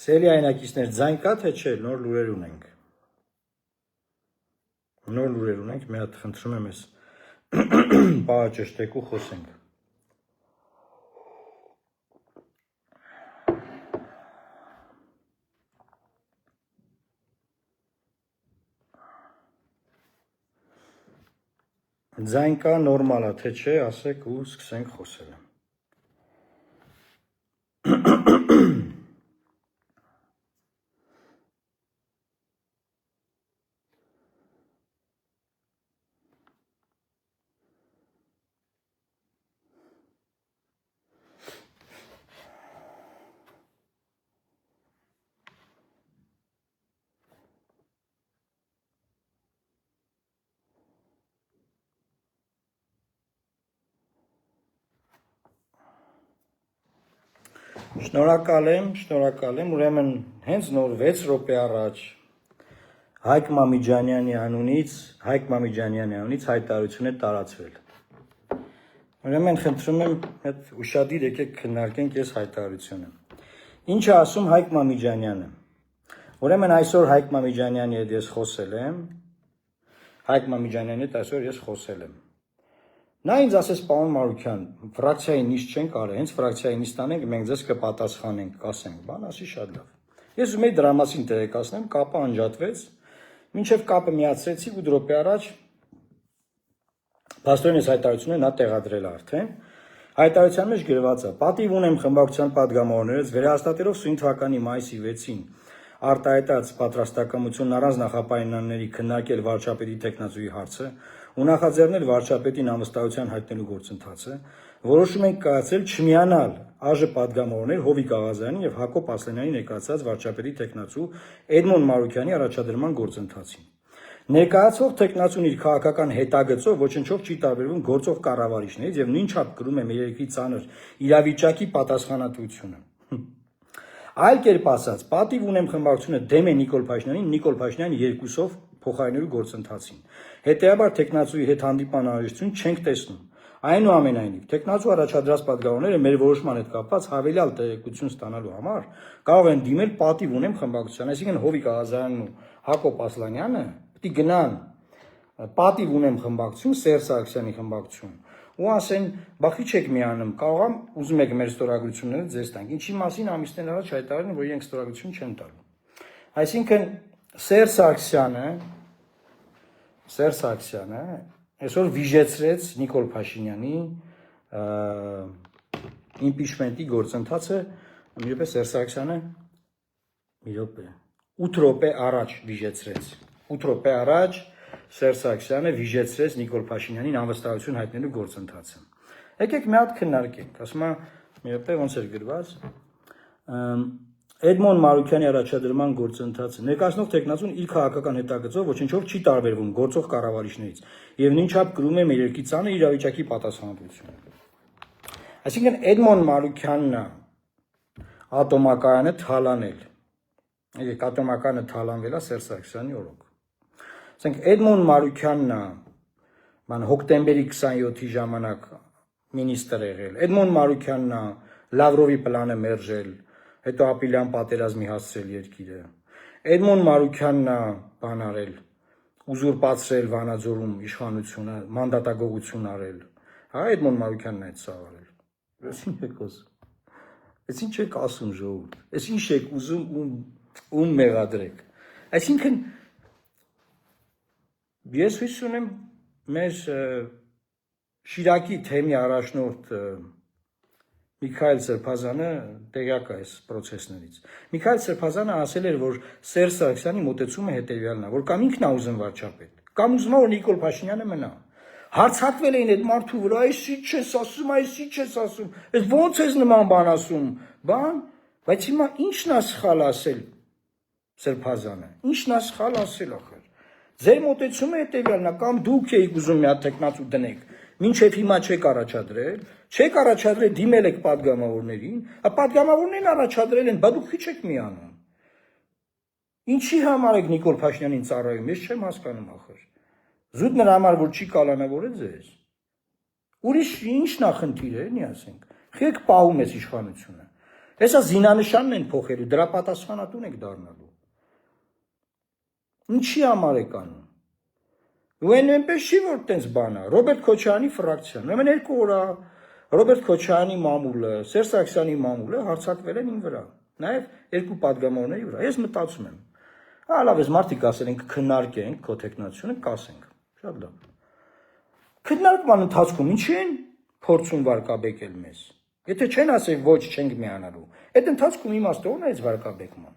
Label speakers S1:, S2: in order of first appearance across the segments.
S1: Սելի այնակիցներ, ձայն կա թե չէ, նոր լուրեր ունենք։ Նոր լուրեր ունենք, մի հատ խնդրում եմ ես պահը ճշտեք ու խոսենք։ Ձայն կա, նորմալ է, թե չէ, ասեք ու սկսենք խոսել։ Շնորհակալ եմ, ուրեմն հենց նոր 6 րոպե առաջ Հայկ Մամիջանյանի անունից հայտարարություն է տարածվել։ Ուրեմն խնդրում եմ այդ ուշադիր եկեք քննարկենք այս հայտարարությունը։ Ինչ է ասում Հայկ Մամիջանյանը։ Ուրեմն այսօր Հայկ Մամիջանյանի հետ ես խոսել եմ։ Նա ինձ ասեց, պարոն Մարուքյան, ֆրակցիայի նիստ չենք արել, հենց ֆրակցիայի նիստ անենք, մենք ձեզ կպատասխանենք, կասենք, բան, ասի շատ լավ։ Ես ուզում էի դրա մասին տեղեկացնեմ, կապը անջատվեց, մինչև կապը միացրեցի 8 րոպե առաջ փաստորեն այս հայտարարությունը նա տեղադրել է արդեն։ Հայտարարության մեջ գրված է. «Պատիվ ունեմ խմբակցության падգամավորներից վերահաստատելով սույն թվականի մայիսի 6-ին արտահայտած պատրաստակամությունն առանց նախապայմանների քննարկել վարչապետի տեխնացուի հարցը ու նախաձեռնել վարչապետին անվստահության հայտնելու գործընթացը, որոշում ենք կայացրել չմիանալ ԱԺ падգամավորներ Հովիկ Աղազարյանի եւ Հակոբ Ասլանյանի ներկայացած վարչապետի տեխնացու Էդմոն Մարուքյանի առաջադրման գործընթացին։ Ներկայացող տեխնացուն իր քաղաքական հետագծով ոչնչով չի տարբերվում գործող կառավարիչներից եւ նույն չափ կրում է մեր երկրի ծանր իրավիճակի պատասխանատվությունը։ Այլ կերպ ասած, պատիվ ունեմ խմբակցությունը դեմ է Նիկոլ Փաշինյանին, Նիկոլ Փաշինյանը երկուսով փոխարինելու գործընթացին։ Հետեւաբար տեխնացուի հետ հանդիպման անհրաժեշտություն չենք տեսնում։ Այնուամենայնիվ, տեխնացու առաջադրած падգամավորները մեր որոշման հետ կապված հավելյալ տեղեկություն ստանալու համար կարող են դիմել պատիվ ունեմ խմբակցության, այսինքն Հովիկ Աղազարյանն ու Հակոբ Ասլանյանը պետք է գնան պատիվ ունեմ խմբակցություն, Սերժ Սարգսյանի խմբակցություն ու ասեն, բախի չեք միանում, կարող եմ ուզում եք մեր ստորագրությունները ձեզ տանք։ Ինչի մասին ամիսներ առաջ հայտարարել են, որ իրենք ստորագրություն չեն տալու։ Այսինքն Սերժ Սարգսյանը այսօր վիժեցրեց Նիկոլ Փաշինյանի իմպիչմենտի գործընթացը, մի րոպե Սերժ Սարգսյանը 8 րոպե առաջ վիժեցրեց։ 8 րոպե առաջ Սերժ Սարգսյանը վիժեցրեց Նիկոլ Փաշինյանին անվստահություն հայտնելու գործընթացը։ Եկեք մի հատ քննարկենք, ասում եմ, մի րոպե ոնց էր գրված։ Էդմոն Մարուքյանի առաջադրման գործընթացը ներկայացնող տեխնացուն իր քաղաքական հետագծով ոչնչով չի տարբերվում գործող կառավարիչներից եւ նույն չափ կրում է մեր երկրի ծանր իրավիճակի պատասխանատվությունը։ Այսինքն Էդմոն Մարուքյանն է ատոմակայանը թալանել։ Եկեք ատոմակայանը թալանվել է Սերժ Սարգսյանի օրոք։ Ասենք Էդմոն Մարուքյանն է հոկտեմբերի 27-ի ժամանակ մինիստր եղել։ Էդմոն Մարուքյանն է Լավրովի պլանը մերժել, հետո ապիլյան պատերազմի հասցրել երկիրը։ Էդմոն Մարուքյանն է բան արել, ուզուրպացրել Վանաձորում իշխանությունը, մանդատագողություն արել։ Հա Էդմոն Մարուքյանն է այդ սա արել։ Այս ինչ եք ասում ժողովուրդ։ Այս ինչ եք ուզում ում մեղադրեք։ Այսինքն ես հույս ունեմ մեր Շիրակի թեմի առաջնորդ Միքայել Սրբազանը տեղյակ է այս process-ներից։ Միքայել Սրբազանը ասել էր, որ Սերժ Սարգսյանի մոտեցումը հետևյալն է, որ կամ ինքն է ուզում վարչապետ, կամ ուզում է որ Նիկոլ Փաշինյանը մնա։ Հարցակվել էին այդ մարդու վրա, այս ինչ ես ասում, այս ոնց ես նման բան ասում, բայց հիմա ի՞նչն է սխալ ասել Սրբազանը։ Ի՞նչն է սխալ ասել ախր։ Ձեր մոտեցումը հետևյալն է, կամ դուք եք ուզում մի հատ տեխնացու դնեք, մինչև հիմա չեք առաջադրել, դիմել եք падգամավորներին, падգամավորներն առաջադրել են, բա դուք քիչ եք միանում։ Ինչի համար եք Նիկոլ Փաշինյանին ծառայում, ես չեմ հասկանում ախր։ Զուտ նրա համար որ չի կալանավորել ձեզ։ Ուրիշ ի՞նչն է խնդիրը, էլի ասենք։ Եք պահում ես իշխանությունը։ Հեսա զինանշանն են փոխելու, դրա պատասխանատուն եք դառնալու։ Ինչի համար եք անում։ Ու այնպես չի որ տենց բան է։ Ռոբերտ Քոչարյանի ֆրակցիան, ուրեմն 2 օր Ռոբերտ Քոչարյանի մամուլը, Սերժ Սարգսյանի մամուլը հարձակվել են իմ վրա, նաև 2 падգամավորների վրա։ Ես մտածում եմ, լավ էս մարդիկ ասել են քննարկենք քո տեխնացիոնը, կասենք, շատ լավ։ Քննարկման ընթացքում ինչի են փորձում վարկաբեկել մեզ։ Եթե չեն ասել ոչ չենք միանալու, այդ ընթացքում իմաստը ո՞րն է այս վարկաբեկման։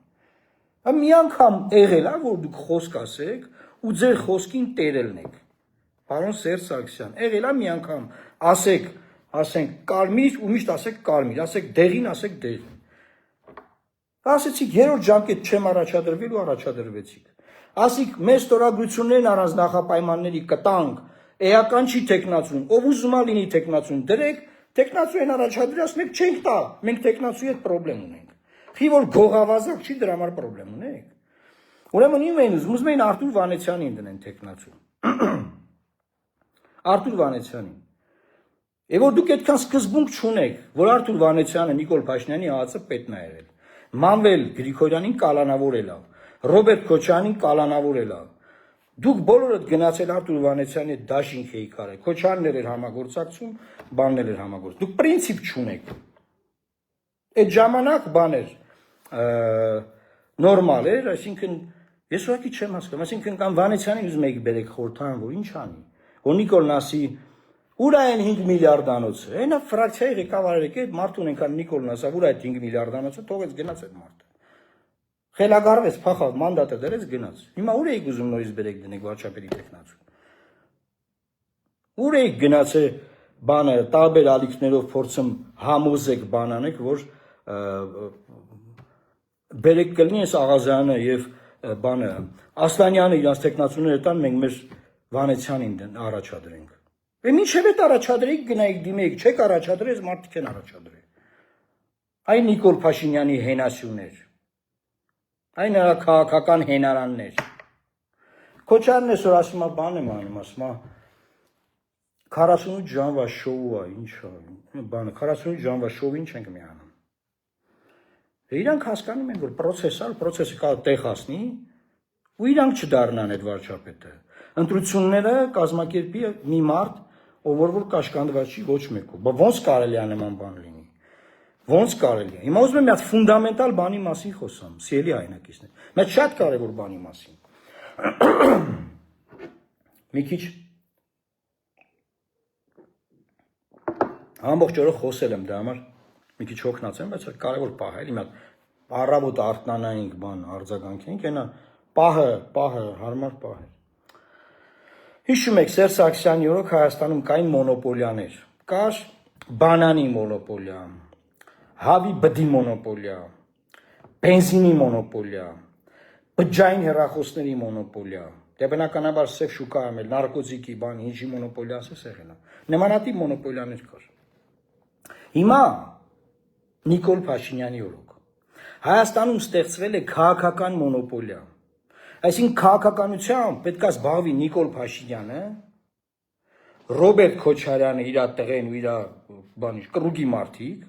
S1: Մի անգամ եղել է, որ դուք խոսք ասեք ու ձեր խոսքին տերելն եք։ Պարոն Սերժ Սարգսյան, եղել է մի անգամ ասենք կարմիր ու միշտ ասեք կարմիր, ասեք դեղին, ասեք դեղին։ Ասեցիք 3-րդ ժամկետ չեմ առաջադրվել ու առաջադրվեցիք։ Ասիք մեծ ստորագրություններն առանց նախապայմանների կտանք, էական չի տեխնացուն, ով ուզում է լինի տեխնացուն, դրեք տեխնացու են առաջադրի, ասում եք չենք տա, մենք տեխնացուի հետ պրոբլեմ ունենք։ Խի որ գողավազակ չի դրա համար պրոբլեմ ունենք։ Ուրեմն իմ են ուզում էին Արտուր Վանեցյանին դնեն տեխնացու։ Արտուր Վանեցյանին։ Եվ որ դուք այդքան սկզբունք չունեք, որ Արտուր Վանեցյանը Նիկոլ Փաշինյանի ԱԱՑ պետն է եղել։ Մանվել Գրիգորյանին կալանավորել է, Ռոբերտ Քոչարյանին կալանավորել է։ Դուք բոլորդ գնացել Արտուր Վանեցյանի հետ դաշինք էիք արել։ Քոչարյանն էր համագործակցում, բաններ էր համագործակցում։ Դուք պրինցիպ չունեք։ Այդ ժամանակ բան էր նորմալ էր, այսինքն ես ուղղակի չեմ հասկանում, այսինքն կամ Վանեցյանին ուզում եք բերեք խորհրդան, որ ինչ անի։ Որ Նիկոլն ասի ուր է այն 5 միլիարդանոցը։ Այնա ֆրակցիայի ղեկավարը եկե այդ մարդուն ենքան Նիկոլն ասա, ուր է այդ 5 միլիարդանոցը, թողեց գնաց այդ մարդը։ Խելագարվեց, փախավ, մանդատը դրեց, գնաց։ Հիմա ուր էիք ուզում նորից բերեք դնեք վարչապետի տեխնացուն։ Ուր էիք գնացել բանը տարբեր ալիքներով փորձում համոզեք բանանեք, որ բերեք կլինի այս Աղազյանը եւ բանը Ասլանյանը իրանց տեխնացուները տան, մենք մեր Վանեցյանին առաջադրենք։ Եվ մինչև այդ առաջադրեիք գնայիք դիմեիք, չեք առաջադրել, այս մարդիկ են առաջադրել։ Այն Նիկոլ Փաշինյանի հենասյուներ, այն նրա քաղաքական հենարաններ։ Քոչարյանն այսօր ասում է բան եմ անում, ասում է 48 ժամվա շոու է, ինչ է, բանը 48 ժամվա շոուին չենք միանում։ Իրանք հասկանում են, որ պրոցեսը կա տեղ հասնի, ու իրանք չդառնան այդ վարչապետը։ Ընտրությունները կազմակերպի մի մարդ, ով որ կաշկանդված չի ոչ մեկով։ Բա ոնց կարելի է նման բան լինի։ Ոնց կարելի է։ Հիմա ուզում եմ մի հատ ֆունդամենտալ բանի մասին խոսամ, սիրելի հայրենակիցներ։ Մեծ շատ կարևոր բանի մասին։ Մի քիչ ամբողջ օրը խոսել եմ դրա համար, մի քիչ հոգնած եմ, բայց կարևոր պահ է, հիմա առավոտ արթնանայինք բան արձագանքենք, այնա պահը հարմար պահ է։ Հիշում եք Սերժ Սարգսյանի օրոք Հայաստանում կային մոնոպոլիաներ, կար բանանի մոնոպոլիա, հավի բդի մոնոպոլիա, բենզինի մոնոպոլիա, բջջային հեռախոսների մոնոպոլիա, դե բնականաբար սև շուկայում էլ նարկոտիկի բան, ինչի մոնոպոլիա ասես եղել է։ Նմանատիպ մոնոպոլիաներ կար։ Հիմա Նիկոլ Փաշինյանի օրոք Հայաստանում ստեղծվել է քաղաքական մոնոպոլիա։ Այսինքն քաղաքականությամբ պետք է զբաղվի Նիկոլ Փաշինյանը, Ռոբերտ Քոչարյանը իր տղեն ու իր բանի կռուգի մարդիկ,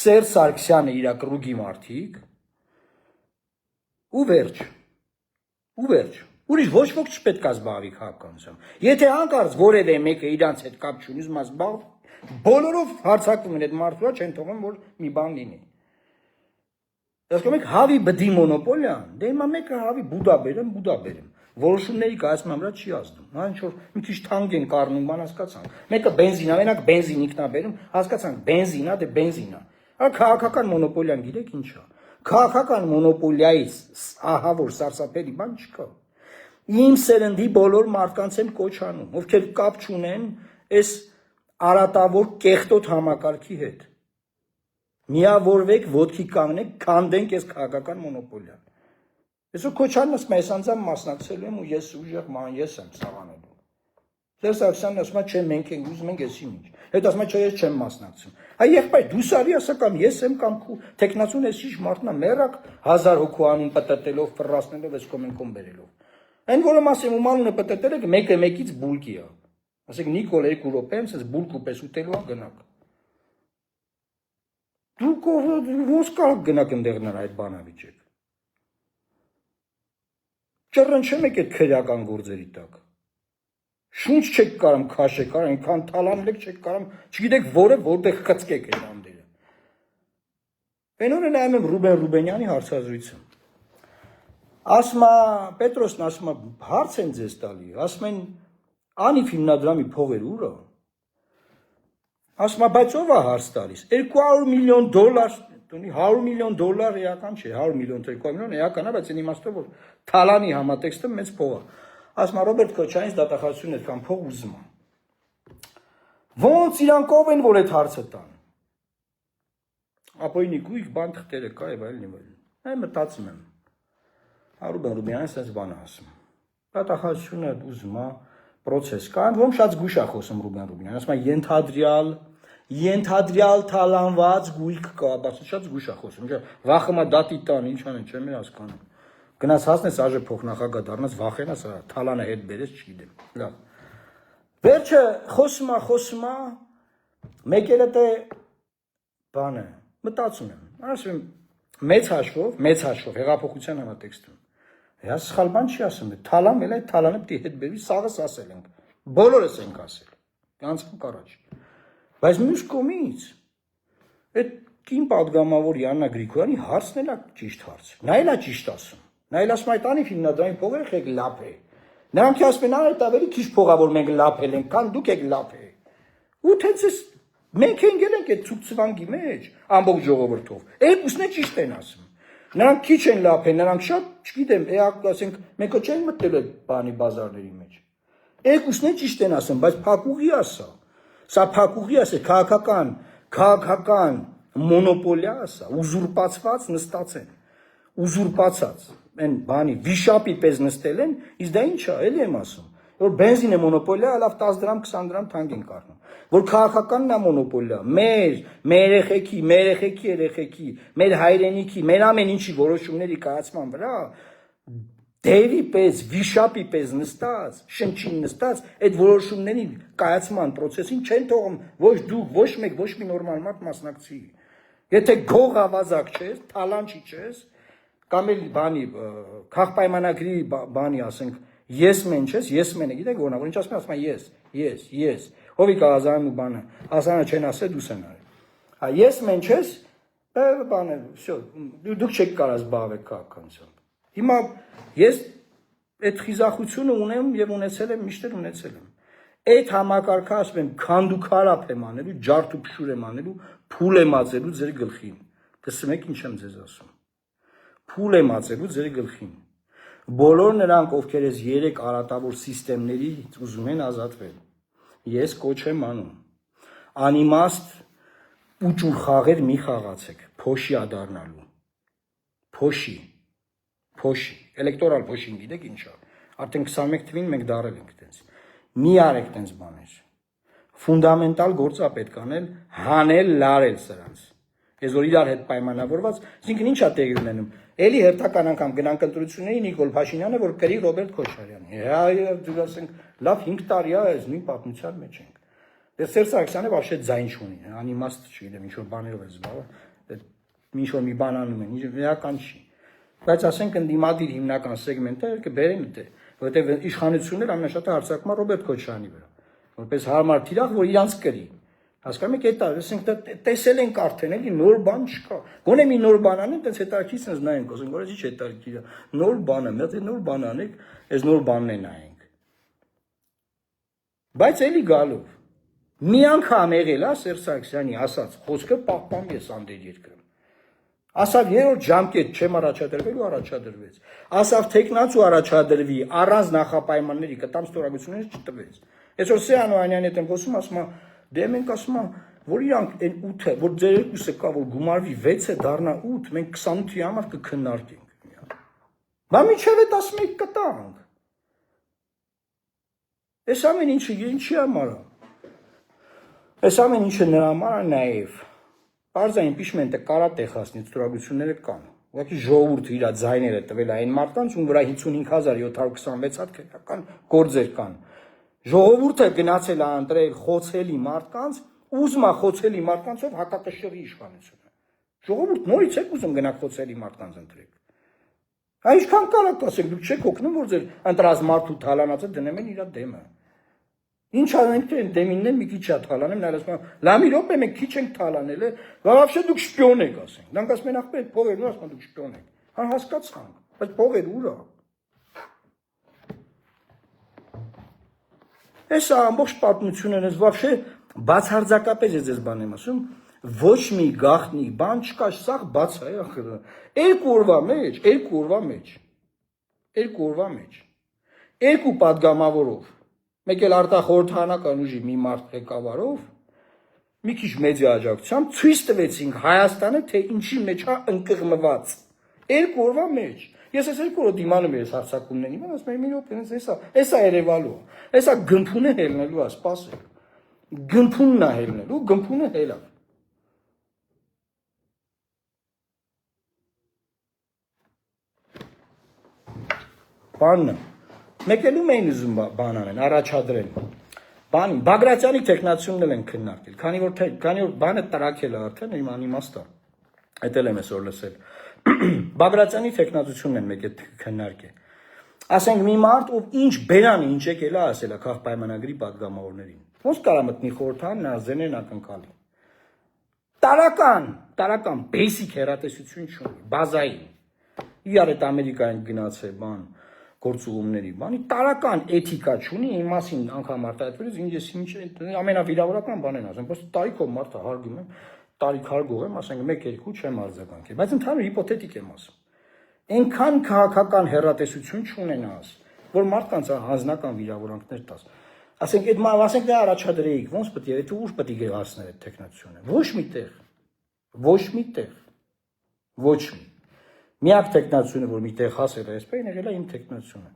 S1: Սերժ Սարգսյանը իր կռուգի մարդիկ, ու վերջ։ Ուրիշ ոչ ոք չպետք է զբաղվի քաղաքականությամբ։ Եթե հանկարծ որևէ մեկը իրանց հետ կապ չունի, ուզում է զբաղվի, բոլորով հարցակվում են այդ մարդու վրա, չեն թողում, որ մի բան լինի։ Հասկանում եք, հավի բդի մոնոպոլիան, դե հիմա մեկը հավի բուդա բերեմ, որոշումների կայացման վրա չի ազդում։ Նա ինչ որ մի քիչ թանկ են կառնում, բան հասկացանք։ Մեկը բենզին է, մենակ բենզին ինքնա բերում, հասկացանք, բենզինա, դե բենզինա։ Քաղաքական մոնոպոլիան գիտեք ինչ է։ Քաղաքական մոնոպոլիայից ահա որ սարսափելի բան չկա։ Իմ սերնդի բոլոր մարդկանց եմ կոչ անում, ովքեր կապ չունեն այս արատավոր կեղտոտ համակարգի հետ։ Միավորվեք, ոտքի կանգնեք, քանդենք այս քաղաքական մոնոպոլիան։ Այսօր Քոչարյանն ասում է, ես անձամբ մասնակցելու եմ ու ես ուժեղ ման ես եմ սավանելու։ Սերժ Սարգսյանն ասում է, չէ, մենք ենք ուզում ենք էսի ինչ։ Հետ ասում է, չէ, ես չեմ մասնակցում։ Այ եղբայր, դու սարի ասա կամ ես եմ կամ տեխնացուն էս ինչ մարդն է, մեռակ 1000 հոգու անուն պտտելով, ֆռռացնելով, այս կոմենկոմ բերելով։ Այն որը ասեմ, ում անունը պտտել եք, մեկը մեկից բուլկի է։ Ասեք Նիկոլ 2 րոպե, այս բուլկու պես ուտելու է գնաք։ Դուք ոնց կարող գնաք այնտեղ նրա այդ բանը վիճեք։ Ճռնչեմ եք այդ քրեական գործերի տակ։ Շունչ չեք կարամ քաշեք, այնքան թալանել եք չեք կարամ, չգիտեք որը որտեղ խցկեք այդ անդերը։ Այն օրը նայում եմ Ռուբեն Ռուբենյանի հարցազրույցը։ Ասում է Պետրոսն ասում է հարց են ձեզ տալի, ասում են Անիվ հիմնադրամի փողերը ուր է։ Ասում է բայց ով է հարց տալիս։ 200 միլիոն դոլար, տունի 100 միլիոն դոլար էական չէ, 100 միլիոն 200 միլիոն էական է, բայց այն իմաստով որ թալանի համատեքստը մեծ փող է։ Ասում է Ռոբերտ Քոչարյանից դատախազությունը այդքան փող ուզում է։ Ոնց իրանք ով են որ այդ հարցը տան։ Ապոյնի գույք բան թղթերը կա եւ այլն։ Այ մտածում եմ։ Ռուբեն Ռուբենյանն այսպես բան ասում։ Դատախազությունը ուզում է process կա, ում շատ զգուշ է խոսում Ռուբեն Ռուբենյանը, ասում է ենթադրյալ թալանված գույք կա, բայց շատ զգուշ է խոսում, վախը դատի տան, ինչ անեն, չեմ հասկանում։ Գնաց հասնես ԱԺ փոխնախագահ դառնաց, վախենաս, թալանը հետ բերես, չգիտեմ։ Լավ։ Վերջը խոսում է, մեկ էլ է բանը, մտածում եմ, ասում եմ, մեծ հաշվով, հեղափոխության համատեքստում։ Հա սխալ բան չի ասում, թալան էլ այդ թալանը պիտի հետ բերի, սաղս ասել ենք, բոլորս ենք ասել, կանցանք առաջ, բայց մյուս կողմից, այդ կին պատգամավոր Յաննա Գրիգորյանի հարցն էլ է ճիշտ հարց, նա էլ է ճիշտ ասում, նա էլ ասում այդ Անիվ հիմնադրամի փողերը եք լափե, նրանք ասում են այդ ավելի քիչ փողա որ մենք լափել ենք, քան դուք եք լափե, ու թենց մենք ենք այդ ցուկցվանգի մեջ, ամբողջ ժողովրդով, երկուսն էլ ճիշտ են ասում։ Նրանք քիչ են լափել, նրանք շատ, չգիտեմ, ասենք, մենք չեն մտել այդ բանի բազարների մեջ։ Երկուսն էլ ճիշտ են ասում, բայց փակուղի ասա։ Սա փակուղի ասա, քաղաքական մոնոպոլիա ասա, ուզուրպացված նստած են։ Ուզուրպացած, այն բանի վիշապի պես նստել են, իսկ դա ինչ է, էլի եմ ասում։ Որ բենզինը մոնոպոլիա, լավ 10 դրամ, 20 դրամ թանկ են կառնում։ Որ քաղաքականն է մոնոպոլիա, մեր երեխեքի, մեր հայրենիքի, մեր ամեն ինչի որոշումների կայացման վրա դերի պես, վիշապի պես նստած, շնչին նստած, այդ որոշումների կայացման process-ին չեն թողում ոչ դուք, ոչ մեկ, ոչ մի նորմալ մարդ մասնակցի։ Եթե գող ավազակ չես, թալանչի չես, կամ էլ բանի քաղաքպայմանագրի բանի ասենք Yes man չես, yes man-ը գիտեք որնա, որ ինչ ասում է yes, Հովիկ Աղազարյանը բանը, ասանը չեն ասել դու սեն արել։ Yes man չես, բանը, всё, դուք չեք կարող զբաղվել քաղաքականությամբ։ Հիմա ես այդ խիզախությունը ունեմ եւ ունեցել եմ, միշտ ունեցել եմ։ Այդ համակարգը ասում եմ, քանդուքարապ եմ անելու, ջարդ ու փշուր եմ անելու, փուլ եմ ածելու ձեր գլխին։ Գսում եք ինչ եմ ձեզ ասում։ Փուլ եմ ածելու ձեր գլխին։ Բոլոր նրանք, ովքեր այս 3 արատավոր սիստեմներից ուզում են ազատվել, ես կոչ եմ անում, անիմաստ ուճուր խաղեր մի խաղացեք, փոշի ադառնալու, փոշի, էլեկտորալ փոշին գիտեք ինչա, արդեն 21 թվին մենք դարել ենք տենց, մի արեք տենց բաներ, ֆունդամենտալ գործ է պետք անել, հանել, լարել սրանց, ես որ իրար հետ պայմանավորված, այսինքն ինչ է տեղի ունենում, էլի հերթական անգամ գնանք ընտրությունների Նիկոլ Փաշինյանը, որ կրի Ռոբերտ Քոչարյանի, դուք ասենք, լավ 5 տարի է, այս նույն պատմության մեջ ենք, դες Սերժ Սարգսյանը вообще ձայն չունի, անիմաստ չգիտեմ, ինչ որ բաներով է զբաղվում, ինչ որ մի բան անում են, իրական չի, բայց ասենք ընդդիմադիր հիմնական սեգմենտը կբերեն դե, որովհետև իշխանությունն էլ ամենաշատը հարձակվում է Ռոբերտ Քոչարյանի վրա, որպես հարմար թիրախ, որ իրանց կրի։ Հասկանում եք, այդ ասենք տեսել ենք արդեն, էլի նոր բան չկա։ Գոնե մի նոր բան անեն, տենց հետաքրքիր նայենք, ասենք, որ ինչ հետաքրքիր է։ Նոր բան է, մեծ նոր բան անեք, այս նոր բանն է նայենք։ Բայց էլի գալով։ Մի անգամ եղել է Սերժ Սարգսյանի ասած խոսքը պահպանվի ես անդեր երկրում։ Ասավ երրորդ ժամկետ չեմ առաջադրվելու, առաջադրվեց։ Ասավ թեկնածու առաջադրվի, առանց նախապայմանների կտամ ստորագրություններ չտվեց։ Այսօր Սեյան Օհանյանի հետ եմ խոսում, ասում է դե մենք ասում եմ, որ իրանք այն 8-ը, որ ձեր երկուսը կա, որ գումարվի 6-ը դառնա 8, մենք 28-ի համար կքննարկենք։ Բա միջև այդ ասում եք կտանք։ Այս ամեն ինչը ինչի համար է։ Այս ամեն ինչը նրա համար է նաև։ Պարզա իմպիչմենտը կարա տեղացնի, ստորագրությունները կան։ Ուղղակի ժողովուրդը իր ձայները տվել այն մարդկանց, ում վրա 55726 հատ քրեական գործեր կան։ Ժողովուրդը գնացել է ընտրել խոցելի մարդկանց, ուզում է խոցելի մարդկանցով հակակշռի իշխանությունը։ Ժողովուրդ նորից եք ուզում գնաք խոցելի մարդկանց ընտրեք։ Այսքան կարակ ասեք, դուք չեք օգնում, որ ձեր ընտրած մարդու թալանածը դնեմ են իր դեմը։ Ինչ անենք թե դեմինն են մի քիչ շատ թալանեմ, նայել ասում լամի րոպե մենք քիչ ենք թալանել, բավարշե դուք շպիոն եք ասենք։ Դրանք ասում են ախպեր փողերն ու ասում դուք շպիոն եք։ Հա հասկացանք, բայց փողեր ուր է։ Էսա ամբողջ պատմությունն էս вообще բացարձակապես ես ձեզ բան եմ ասում, ոչ մի գաղտնի բան չկա, սա բաց է ախր։ Երկու օրվա մեջ երկու падգամավորով, մեկ էլ արտախորհրդանական ուժի մի մարդ ղեկավարով, մի քիչ մեդիա աջակցությամբ ցույց տվեցինք Հայաստանը, թե ինչի մեջ է ընկղմված։ Երկու օրվա մեջ Ես այս երկու օր դիմանում եմ հարցակումներին, ասում եմ մի րոպե, էսա երևալու, էսա գմփունը հելնելու է, սպասեք։ Գմփունն է հելնելու, գմփունը հելա։ Բանը, մեկելում էին ուզում բան անեն, առաջադրեն։ Բանին, Բագրատյանի տեխնացիոնն են քննարկել, քանի որ բանը տրակել է արդեն, իմ անիմաստ է։ Էդ էլ եմ այսօր լսել։ Բագրատյանի տեխնացիոնն են մեկ այդ քննարկել։ Ասենք մի մարդ, ով ինչ բերանի, ինչ եկել է ասել է քաղ պայմանագրի падգամավորներին։ Ոնց կարա մտնի խորհրդան, նա զենեն ակնկալի։ Տարական basic հեռատեսություն չունի, բազային։ Իրար այդ Ամերիկայում գնացել բան, գործուղումների բանի, տարական էթիկա չունի, իմ մասին անգամ արտահայտվելուց ինչ ամենավիրավորական բան են ասում, բայց տարիքով մարդը հարգում եմ, տարիք հարգող եմ, ասենք 1-2 չեմ արձագանքել, բայց ընդհանուր հիպոթետիկ եմ ասում։ Այնքան քաղաքական հեռատեսություն չունենաս, որ մարդկանց հանձնական վիրավորանքներ տաս։ Ասենք այդ ասենք դա առաջադրեիք, ոնց պետք է, եթե ուր պետք է գեղացներ այդ տեխնացիոնը։ Ոչ մի։ Միակ տեխնացիոնը, որ միտեղ հասել է այսպես, եղել է իմ տեխնացիոնը։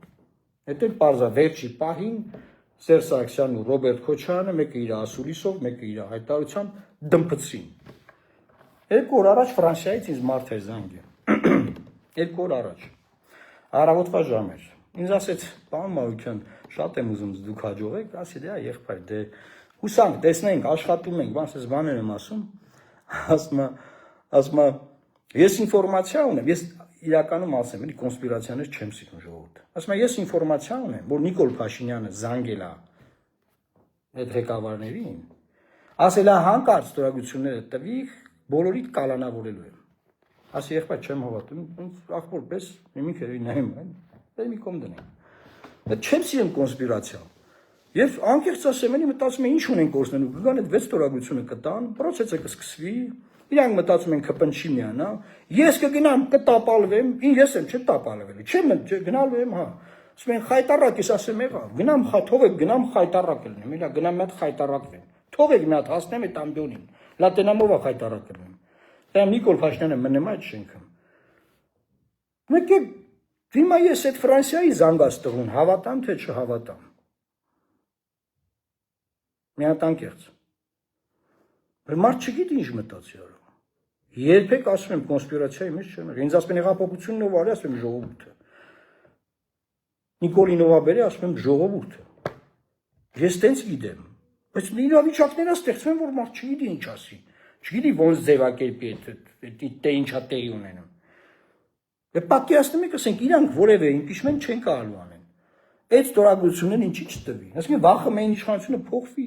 S1: Այդ էլ պարզա վերջի պահին Սերժ Սարգսյանն ու Ռոբերտ Քոչարյանը, մեկը իր ասուլիսով, մեկը իր հայտարարությամբ դմփցին։ 2 օր առաջ Ֆրանսիայից ինձ մարդ էր զանգել։ 2 օր առաջ։ Առավոտվա ժամ էր։ Ինձ ասեց, պարոն Մարուկյան, շատ եմ ուզում դուք հաջողեք, ասի դե եղբայր, դե հուսանք, տեսնենք, աշխատում ենք, բանս բաներ եմ ասում, ասում ես ինֆորմացիա ունեմ, ես իրականում ասեմ, էլի կոնսպիրացիաներ չեմ սիրում ժողովուրդ։ Ասում եմ, ես ինֆորմացիա ունեմ, որ Նիկոլ Փաշինյանը զանգել է այդ ղեկավարներին, ասել է հանկարծ ստորագրությունները տվիք, բոլորիդ կալանավորելու եմ։ Ասի եղբայր չեմ հավատում, ախպոր պես մի քանի նայեմ, դե մի կողմ դնենք։ Դա չեմ սիրում կոնսպիրացիա։ Եվ անկեղծ ասեմ, էլի մտածում եմ ինչ ունեն կորցնելու, կգան այդ 6 ստորագրությունը կտան, process-ը կսկսվի, իրանք մտածում են կպնչի միանա, ես կգնամ կտապալվեմ, ես եմ չտապալվելու, չեմ գնալու եմ, հա։ Ասում են խայտարակ, ես ասեմ եղա, գնամ թողեք գնամ խայտարակ լինեմ, իրա գնամ մի հատ խայտարակվեմ։ Թողեք մի հատ հասնեմ այդ ամբյոնին, լատենամովա խայտարակ լինեմ։ Դա Նիկոլ Փաշինյանը մնեմ այդ շենքը։ Մեկ է դիմա ես այդ Ֆրանսիայի զանգած տղուն հավատամ թե չհավատամ։ Մի հատ անկեղծ։ Մարդ չգիտի ինչ մտածի արա։ Երբեք ասում եմ կոնսպիրացիայի մեջ չեմ եղել։ Ինձ ասում են հեղափոխությունն ով արի, ասում եմ ժողովուրդը։ Նիկոլինովա բերի, ասում եմ ժողովուրդը։ Ես տենց գիտեմ, բայց իրավիճակները ստեղծվում են, որ մարդ չգիտի ինչ ասի, չգիտի ոնց ձևակերպի այդ ինչա տեղի ունենում։ Եվ պատկերացնում եք, ասենք իրանք որևէ իմպիչմենտ չեն կարողանում անեն։ Այդ ստորագրություններն ինչի չտվի։ Ասենք վախում են իշխանությունը փոխվի։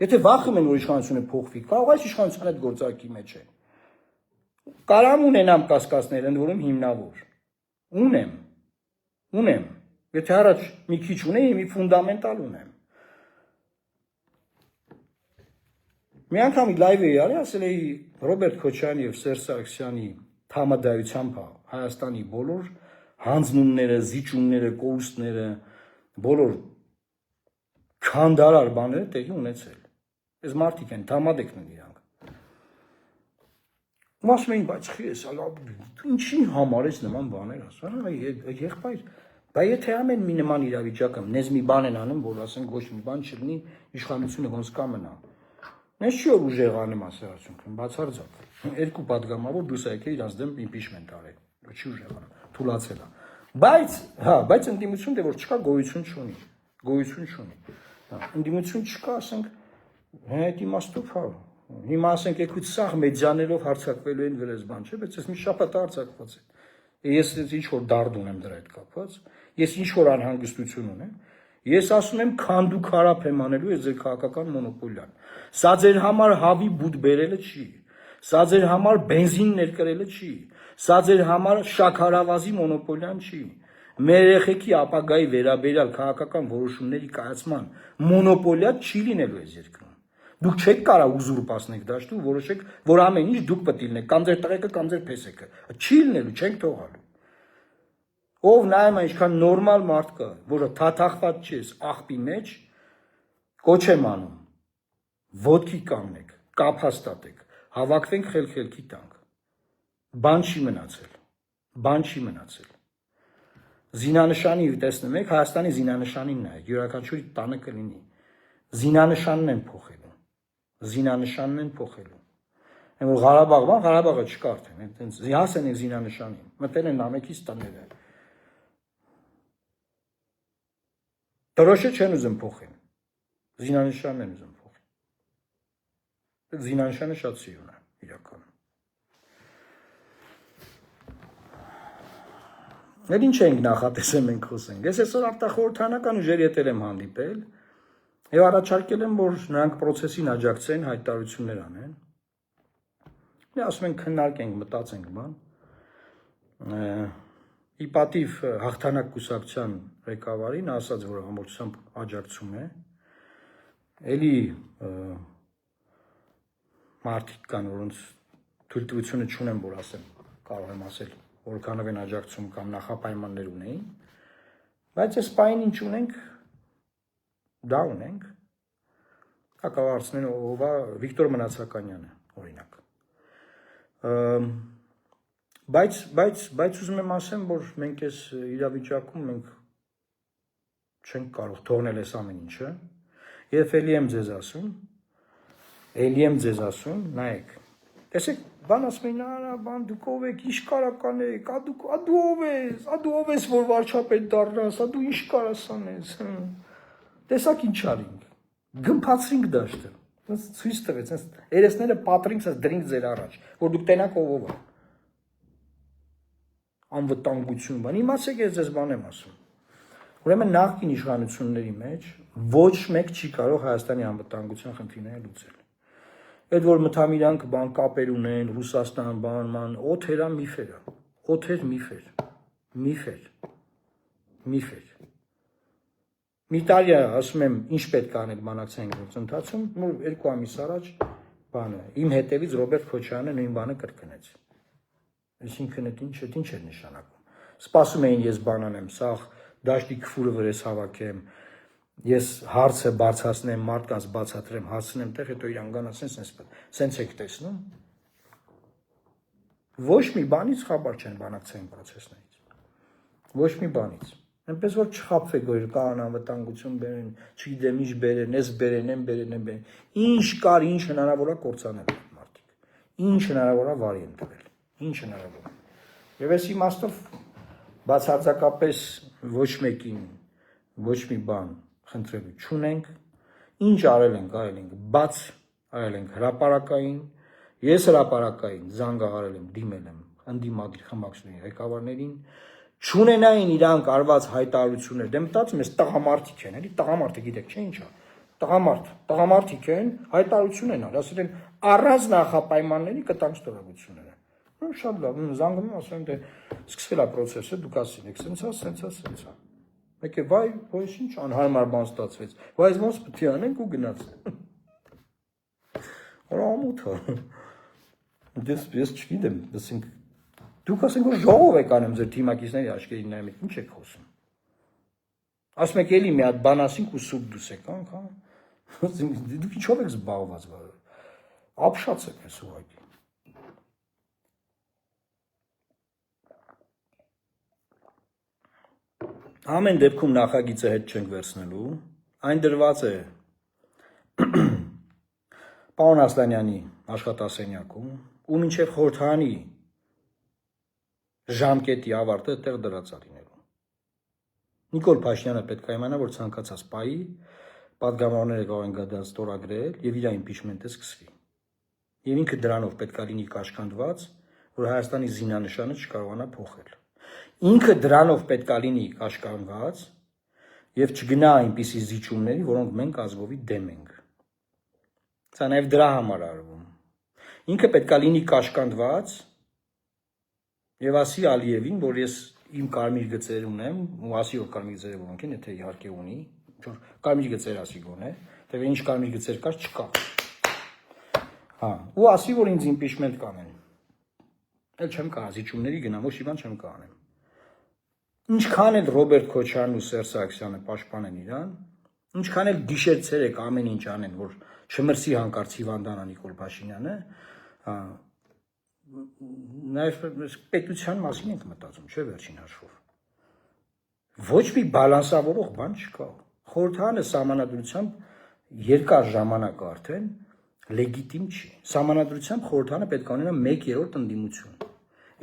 S1: Եթե վախում են, որ իշխանությունը փոխվի, կարող է իշխանության այդ գործարքի մեջ է։ Կարամ ունենամ կասկածներ, ընդ որում հիմնավոր։ Ունեմ։ Եթե առաջ մի քիչ ունեի, մի ֆունդամենտալ ունեմ։ Մի անգամ լայվ էի արել, ասել էի Ռոբերտ Քոչարյանի եւ Սերժ Սարգսյանի համադայությամբ Հայաստանի բոլոր հանձնումները, զիջումները, կորուստները, բոլոր քանդարար բաները տեղի ունեցել։ Այս մարդիկ են, համադեկն են իրանք։ Ասում էին, բայց խի ես, ինչի համար ես նման բաներ ասում, եղբայր, բայց եթե ամեն մի նման իրավիճակը նեզ մի բան են անում, որ ասենք ոչ մի բան չլինի, իշխանությունը ոնց կա մնա։ Ես չի որ ուժեղ անում ասեղացունք, բացարձակ։ 2 падգամավոր դուրս եկել իրանց դեմ իմպիչմենտ արել, չի ուժեղ անում, թուլացել է։ Բայց ընդդիմություն դե որ չկա գոյություն չունի։ Ընդդիմություն չկա, ասենք, այդ իմաստով, Հիմա ասենք եկույց սաղ մեդիաներով հարձակվելու են վրեզ բան չէ, բայց ես մի շաբաթ հարձակված եմ։ Ես ինչ որ դարդ ունեմ դրա հետ կապված, ես ինչ որ անհանգստություն ունեմ։ Ես ասում եմ քանդու քարափ եմ անելու ես ձեր քաղաքական մոնոպոլիան։ Սա ձեր համար հավի բուտ բերելը չի։ Սա ձեր համար բենզին ներկրելը չի։ Սա ձեր համար շաքարավազի մոնոպոլիան չի։ Մեր երեխեքի ապագայի վերաբերյալ քաղաքական որոշումների կայացման մոնոպոլիա չի լինելու այս երկրում։ Դուք չեք կարող ուզուրպացնեք դաշտը ու որոշեք, որ ամեն ինչ դուք պետք է լինեք, կամ ձեր տղեկը, կամ ձեր փեսեկը։ Չի լինելու, չենք թողալու։ Ով նայում է ինչքան նորմալ մարդ կա, որը թաթախված չի աղբի մեջ, կոչ եմ անում, ոտքի կանգնեք, կապ հաստատեք, հավաքվենք խելքի տանք։ Բան չի մնացել, բան չի մնացել։ Զինանշանի տեսնում եք, Հայաստանի զինանշանին նայեք, յուրաքանչյուրի տանը կլինի։ Զինանշանն են փոխելու, զինանշանն են փոխելու։ Այն որ Ղարաբաղը չկա արդեն, այտենց հասեն են զինանշանին, մտել են նամեկից տները։ Դրոշը չեն ուզում փոխեն, զինանշանն են ուզում փոխեն։ Զինանշանը շատ սիրուն է, իրականում։ Էլ ինչ ենք նախատեսել մենք խոսենք։ Ես այսօր արտախորհրդանական ուժերի հետ եմ հանդիպել եւ առաջարկել եմ, որ նրանք process-ին աջակցեն, հայտարարություններ անեն։ Մենք ասում ենք քննարկենք, մտածենք բան։ Ի պատիվ հաղթանակ կուսակցության ղեկավարին ասաց, որ ամբողջությամբ աջակցում է։ Էլի մարդիկ կան, որոնց թույլտվությունը չունեմ, որ ասեմ, կարող եմ ասել, որքանով են աջակցում կամ նախապայմաններ ունեին, բայց այս պայն ինչ ունենք, դա ունենք, հակավարցնեն ով է Վիկտոր Մնացականյանը, օրինակ։ Բայց ուզում եմ ասեմ, որ մենք այս իրավիճակում մենք չենք կարող թողնել այս ամեն ինչը, եւ էլի եմ ձեզ ասում, նայեք, տեսեք, բան ասում են, բան դուք ով եք, ինչ կարական եք, դու ով ես, որ վարչապետ դառնաս, դու ինչ կարաս անես, տեսակ ինչ արինք, գմփացրինք դաշտը, ցույց տվեց, երեսները պատրինք, դրինք ձեր առաջ, որ դուք տենաք ով է, անվտանգություն, բան, իմացեք ես ձեզ բան եմ ասում, ուրեմն նախկին իշխանությունների մեջ ոչ մեկ չի կարող Հայաստանի անվտանգության խնդիրները լուծել։ Այդ որ մթամիրանք բան կապեր ունեն, Ռուսաստան, բան, օթերա միֆերա, օթեր միֆեր։ Մի տարի ասում եմ, ինչ պետք է անել բանակցային գործընթացում, 2 ամիս առաջ բանը, իմ հետևից Ռոբերտ Քոչարյանը նույն բանը կրկնեց։ Այսինքն ինչ է նշանակում։ Սպասում էին ես բան անեմ, սաղ դաշտի քֆուրը վրես հավաքեմ, ես հարցը բարձրացնեմ, մարդկանց բացատրեմ, հասցնեմ տեղ, հետո իրան գան ասեն, սենց եք տեսնում։ Ոչ մի բանից խաբար չեն բանակցային process-ներից։ Ոչ մի բանից։ Այնպես որ չխաբվեք, որ կան անվտանգություն բերեն, չգիտեմ ինչ բերեն, ես բերեն։ Ինչ կար, ինչ հնարավոր է կործանել մարդիկ։ Ինչ հնարավոր է վարի են տվել։ Ինչ հնարավոր է։ Եվ այս իմաստով բացարձակապես ոչ մեկին ոչ մի բան խնդրելու չունենք, ինչ արել ենք, բաց արել ենք հրապարակային, ես հրապարակային զանգահարել եմ, դիմել եմ ընդդիմադիր խմբակցությունների ղեկավարներին, չունենային իրանք արված հայտարարություններ, դե մտածում ես տղամարդիկ են, էլի տղամարդը գիտեք, չէ՞ ինչա, տղամարդիկ են, հայտարարություն են արել, ասել են առանց նախապայմանների կտանք ստորագրությունները։ Շատ լավ, զանգում եմ, ասում եմ, դե սկսվել է process-ը, դուք ասեցիք, սենց է։ Մեկ է, վայ, ոչ ինչ անհարմար բան ստացվեց, բայց ոնց պետք է անենք ու գնաց։ Օր ամոթ է։ Ես չգիտեմ, ասենք, դուք ասենք, որ ժողով եք անում ձեր թիմակիցների աչքերին նայում եք, ինչ եք խոսում։ Ասում եք, էլի մի հատ բան ասենք ու սուտ դուսեք, դուք ինչով եք զբաղված, ապշած եք ես ուղղակի։ Ամեն դեպքում նախագիծը հետ չենք վերցնելու, այն դրված է պարոն Ասլանյանի աշխատասենյակում, ու մինչև խորհրդարանի ժամկետի ավարտը տեղ դրած է լինելու։ Նիկոլ Փաշինյանը պետք է իմանա, որ ցանկացած պահի պատգամավորները կարող են դա ստորագրել եւ իր impeachment-ը սկսվի։ Եվ ինքը դրանով պետք է լինի կաշկանդված, որ Հայաստանի զինանշանը չկարողանա փոխել։ Ինքը դրանով պետք է լինի կաշկանդված եւ չգնա այնպիսի զիջումների, որոնք մենք ազգովի դեմ ենք։ Սա նաեւ դրա համար արվում։ Ինքը պետք է լինի կաշկանդված եւ ասի Ալիևին, որ ես իմ կարմիր գծեր ունեմ, ու ասի որ կարմիր գծերը որոնք են, եթե իհարկե ունի, որ կարմիր գծեր ասի գոնե, թե ինչ կարմիր գծեր կար, չկա։ Հա, ու ասի որ ինձ իմպիչմենտ կանեն։ Էլ չեմ կարող զիջումների գնամ, ոչ մի բան չեմ կարող անեմ։ Ինչքան էլ Ռոբերտ Քոչարյանն ու Սերժ Սարգսյանը պաշտպանեն իրան, ինչքան էլ գիշեր-ցերեկ ամեն ինչ անեն, որ չմրսի հանկարծ հիվանդանա Նիկոլ Փաշինյանը, նաև պետության մասին ենք մտածում, չէ՞ վերջին հաշվով։ Ոչ մի բալանսավորող բան չկա։ Խորհրդարանը սահմանադրությամբ երկար ժամանակ արդեն լեգիտիմ չի։ Սահմանադրությամբ խորհրդարանը պետք է ունենա 1/3 ընդդիմություն։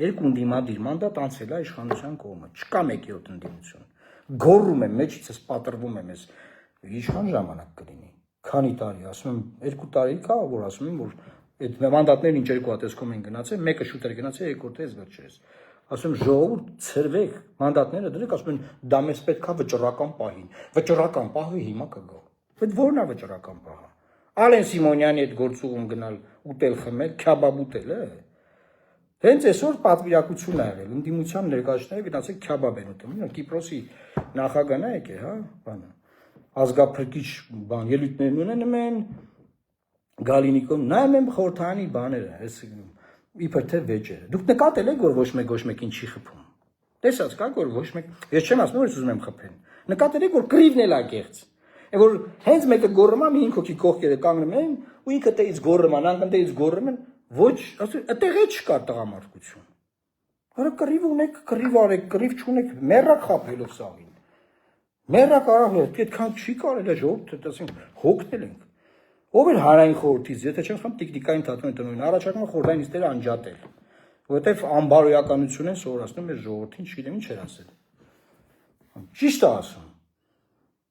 S1: Երկու ընդդիմադիր մանդատ անցել է իշխանության կողմը, չկա 1/3 ընդդիմություն։ Գոռում եմ, մեջիցս պատրվում եմ, ես իշխան ժամանակ կլինի։ Քանի տարի, ասում եմ 2 տարի կա, որ ասում եմ, որ այդ մանդատներն ինչ երկու հատեսքում են գնացել, մեկը շուտ էր գնացել, երկրորդը էս վերջերս։ Ասում եմ ժողովուրդ ցրվեք, մանդատները դրեք, ասում են դա մեզ պետքա վճռական պահին։ Վճռական պահը հիմա կգա։ Բայց ո՞րն է վճռական պահը։ Ալեն Սիմոնյանի այդ գործուղում գնալ ուտել խմել, քյաբաբ ուտել է։ Հենց այսօր պատվիրակություն ա եղել, ընդդիմության ներկայացուցիչները գնացել քյաբաբ են ուտում։ Կիպրոսի նախագահն է եկել, հա, բանը։ Ազգափրկիչ բան ելույթներն ունենում են Գալինիկոն, նայում եմ խորհրդարանի բաները, այս իբր թե վեճերը։ Դուք նկատել եք, որ ոչ մեկին չի խփում։ Տեսած կա, որ ոչ մեկ, ես չեմ ասում, որ ես ուզում եմ խփեն։ Նկատել եք, որ կռիվն էլ ակեղծ։ Է որ հենց մեկը գոռում է, 5 հոգի կողքերը կանգնում են, ու ինքը տեից գոռում է, անկնդեից գոռում են, ոչ, ասում, այդտեղ է չկա տղամարդկություն։ Արա կռիվ ունեք, կռիվ արեք, կռիվ չունեք, մեռակ խափելով սաղին։ Մեռակ արավ, այդքան չի կարելի ժողովուրդ, ասենք, հոգնել ենք։ Ով էր հանրային խորհրդից, եթե չեմ խամ տիկնիկային թատրոնի տնօրեն, առաջարկում խորհրդային նիստերը անջատել, որովհետև անբարոյականություն են սովորացնում մեր ժողովրդին, չգիտեմ ինչ էր ասել։ Ճիշտ է ասում։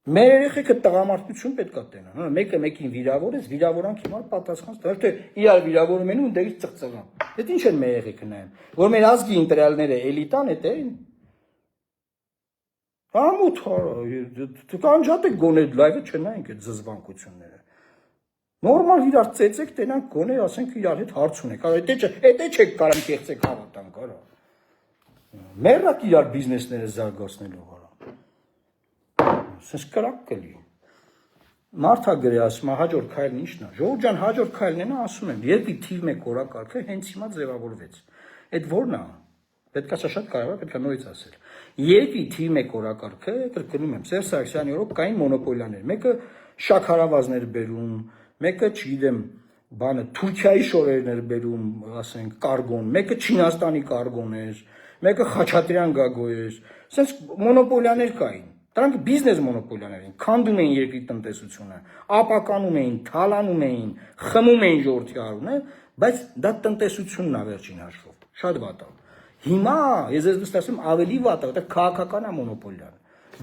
S1: Մեր երեխեքը տղամարդկություն պետք է տենան, մեկը մեկին վիրավորես, վիրավորանք հիմա պատասխան ստա, թե իրար վիրավորում են ու ընդերից ծղծղան։ Դա ինչ են մեր երեխեքը նայում, որ մեր ազգի ինտերիալները էլիտան է տեն։ Ամոթ, անջատեք գոնե լայվը չնայենք այդ զզվանկությունները։ Նորմալ իրար ծեծեք, տենանք գոնե, ասենք իրար հետ հարց ունեք, այդ չեք կարող կեղծեք հավատանք, արա։ Մեռակ իրար բիզնեսները զարգացնելով, արա։ Սենց կրակ կլի։ Մարդա գրի ասում, հաջորդ քայլն ի՞նչն է։ Ժողովուրդ ջան, հաջորդ քայլն է, ասում եմ, երկրի թիվ 1 օրակարգը հենց հիմա ձևավորվեց։ Այդ ո՞րն է։ Պետք է շատ կարևոր է, պետք է նորից ասել։ Երկրի թիվ 1 օրակարգը, կրկնում եմ, Սերժ Սարգսյանի օրոք կային մոնոպոլիաներ։ Մեկը շաքարավազներ բերում, մեկը, չգիտեմ, բանը Թուրքիայի շորերն էր բերում, ասենք, կարգոն, մեկը Չինաստանի կարգոն էր, մեկը Խաչատրյան գագո էր, ասես մոնոպոլիաներ կային։ Դրանք բիզնես մոնոպոլիաներ էին, քանդում էին երկրի տնտեսությունը, ապականում էին, թալանում էին, խմում էին ժողովրդի արունը, բայց դա տնտեսությունն է վերջին հաշվով, շատ վատ է։ Հիմա ես ասում ավելի վատ է, որտեղ քաղաքական է մոնոպոլիան։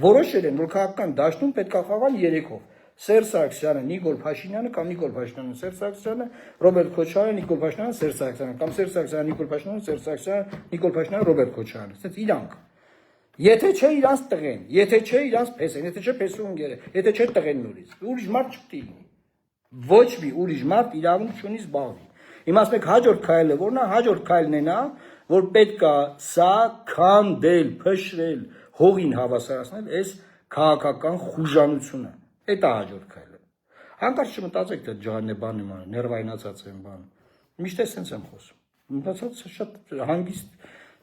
S1: Որոշել են, որ քաղաքական դաշտում պետք է խաղալ 3-ով։ Սերժ Սարգսյանը, Նիկոլ Փաշինյանը կամ Նիկոլ Փաշինյանը, Սերժ Սարգսյանը, Ռոբերտ Քոչարյանը, Նիկոլ Փաշինյանը, Սերժ Սարգսյանը, կամ Սերժ Սարգսյանը, Նիկոլ Փաշինյանը, Սերժ Սարգսյանը, Նիկոլ Փաշինյանը, Ռոբերտ Քոչարյանը։ Այսինքն իրանք։ Եթե չէ իրանց տղեն, եթե չէ իրանց փեսեն, եթե չէ փեսու ընկերը, եթե չէ տղեն նորից։ Ուրիշ մարդ չպետք է լինի։ Ոչ մի ուրիշ մարդ իրավունք չունի զբաղվի։ Իմաստ մեկ հաջորդ քայլը որն է, հաջորդ քայլն է նա, որ պետք է սա քանդել, փշրել, հողին հավասարացնել այս քաղաքական խուժանությունը։ Այդ է հաջորդ քայլը։ Հանկարծ չմտածեք, թե ջահանե բան իմ ներվայնացած եմ բան։ Միշտ է սենց եմ խոսում։ Մտածած շատ հանգիստ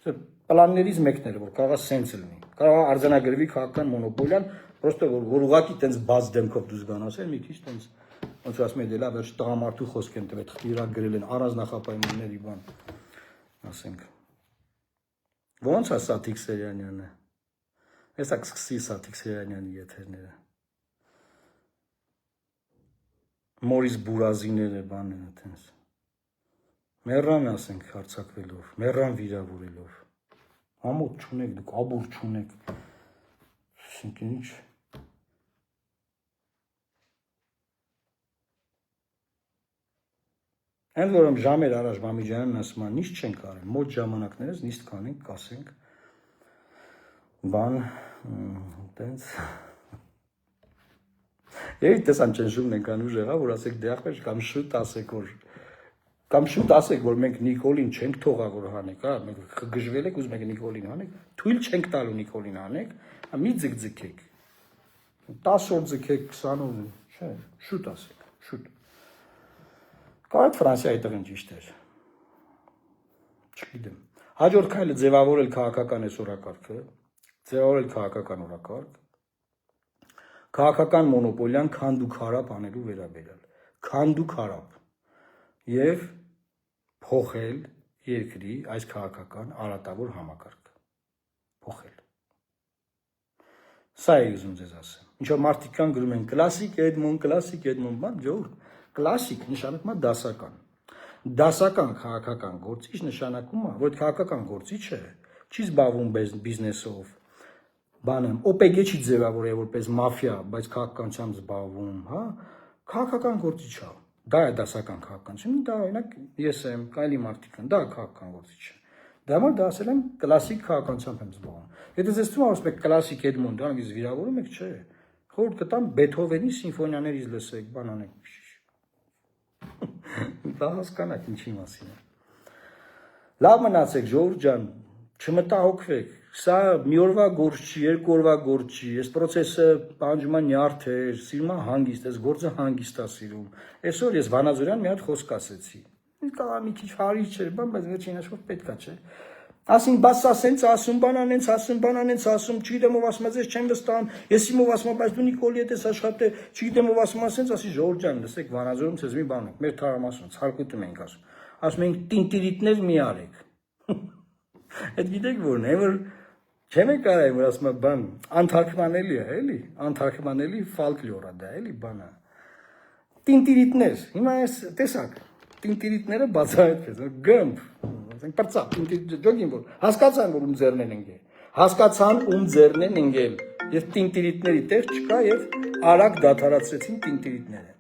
S1: պլաններից մեկն էր, որ կարող է սենց լինի։ Կարող է արձանագրվի քաղաքական մոնոպոլիան, պրոստը որ ուղղակի տենց բաց դեմքով դուրս գան ասել, մի քիչ տենց ոնց ասում են, դելա վերջ տղամարդու խոսք են տվել, իրա գրել են առանձնախապայմանների բան, ասենք։ Ոնց է Սաթիկ Սերյանյանը։ Հեսա կսկսի Սաթիկ Սերյանյանի եթերները։ Մորիս Բուրազիները բաները տենց։ Մեռան ասենք հարցակվելով, մեռան վիրավորելով։ Ամոթ չունեք, դուք աբուր չունեք։ Ասենք ինչ։ Ընդ որում ժամեր առաջ Մամիջյանն ասում է, նիստ չենք արել, մոտ ժամանակներս նիստ կանենք, կասենք, բան, տենց, եվ տեսան ճնշումն ենք անում ժեղա, որ ասեք դեղպեր, կամ շուտ ասեք, որ մենք Նիկոլին չենք թողա, որ հանեք, մենք գժվել եք, ուզում եք Նիկոլին հանեք, թույլ չենք տալու Նիկոլին հանեք, մի ձգձգեք, 10 օր ձգեք, 20 օր, չէ, շուտ ասեք, շուտ։ Կարդ Ֆրանսիայի տղին ճիշտ էր, չգիտեմ, հաջորդ քայլը ձևավորել քաղաքական այս օրակարգը, ձևավորել քաղաքական օրակարգ, քաղաքական մոնոպոլիան քանդու քարապ անելու վերաբերյալ, քանդու քարապ եւ փոխել երկրի այս քաղաքական արատավոր համակարգը, փոխել։ Սա է ուզում ձեզ ասեմ։ Ինչ որ մարդիկ կան գրում են կլասիկ Էդմոն, բան, ջող, կլասիկ նշանակում է դասական։ Դասական քաղաքական գործիչ նշանակում է, որ քաղաքական գործիչը չի զբաղվում բիզնեսով, բանը, OPG չի ձևավորել որպես մաֆիա, բայց քաղաքականությամբ զբաղվում, հա, քաղաքական գործիչ է։ Դա է դասական քաղաքականություն, դա օրինակ ես եմ, այլի մարդիկ են, դա քաղաքական գործիչ է։ Դա համար դա ասել եմ կլասիկ քաղաքականությամբ եմ զբաղվում։ Եթե ձեզ թվում է ասում եք կլասիկ Էդմոն, դա ինձ վիրավորում եք, չէ։ Խորհուրդ կտամ Բեթհովենի սիմֆոնիաներից լսեք, բան անեք։ Դա հասկանաք ինչի մասին է։ Լավ մնացեք, ժողովուրդ ջան, չմտահոգվեք։ Սա մի օրվա գործ չի, երկու օրվա գործ չի, այս process-ը պահանջում է նյարդեր, սիրում է հանգիստ, այս գործը հանգիստ է սիրում։ Այսօր ես Վանաձորյան մի հատ խոսք ասեցի։ Կա մի քիչ հարի չէր, բայց վերջին հաշվով պետքա չէ։ Ասին, բաս սա սենց ասում, բանանենց ասում, չգիտեմ ով ասում է, ձեզ չեմ վստահում, ես իմով ասում եմ, բայց դու Նիկոլի հետ ես աշխատել, չգիտեմ ով ասում է, սենց ասի Ժողովուրդ ջան, լսեք, Վանաձորում ցեզ մի բան է, մեր թարամասում ցարկուտում ենք ասում ենք տինտիրիտներ մի արեք։ Այդ գիտեք որն է, որ չեմ կարայ, որ ասում է բան, անթարգմանելի է, էլի, անթարգմանելի ֆոլկլոր է դա, էլի, բանա։ Տինտիրիտներ, հիմա ես տեսակ, տինտիրիտները բացահայտվեց, գմբ, ասենք պրծապ, ջոգին որ, հասկացան, որ ում ձեռն են ընկել, հասկացան, ում ձեռն են ընկել, և տինտիրիտների տեղ չկա և արագ դադարացրեցին տինտիրիտները։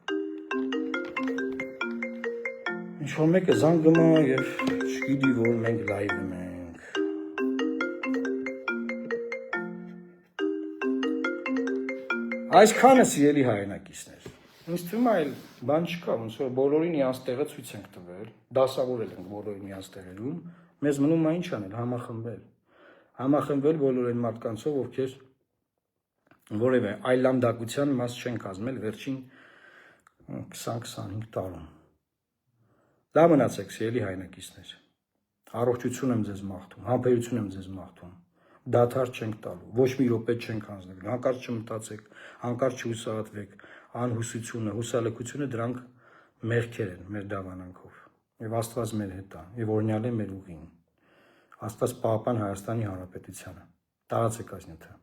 S1: Ինչ-որ մեկը զանգում է և չգիտի, որ մենք լայվում ենք։ Այսքանը սիրելի հայրենակիցներ, ինձ թվում է այլ բան չկա, ոնց որ բոլորին իրանց տեղը ցույց ենք տվել, դասավորել ենք բոլորին իրանց տեղերում, մեզ մնում է ինչ անել, համախմբվել բոլոր այն մարդկանցով, ովքեր որևէ այլանդակության մաս չեն կազմել վերջին 20-25 տարում։ Լավ մնացեք, սիրելի հայրենակիցներ, առողջություն եմ ձեզ մաղթում, համբերություն եմ ձեզ մաղթում, դադար չենք տալու, ոչ մի րոպե չենք հանձնելու, հանկարծ չմտածեք, հանկարծ չհուսահատվեք, անհուսությունը, հուսալքությունը դրանք մեղքեր են մեր դավանանքով, և Աստված մեր հետ է, և օրհնյալ է մեր ուղին, Աստված պահապան Հայաստանի Հանրապետությանը, տարածեք այս նյութը։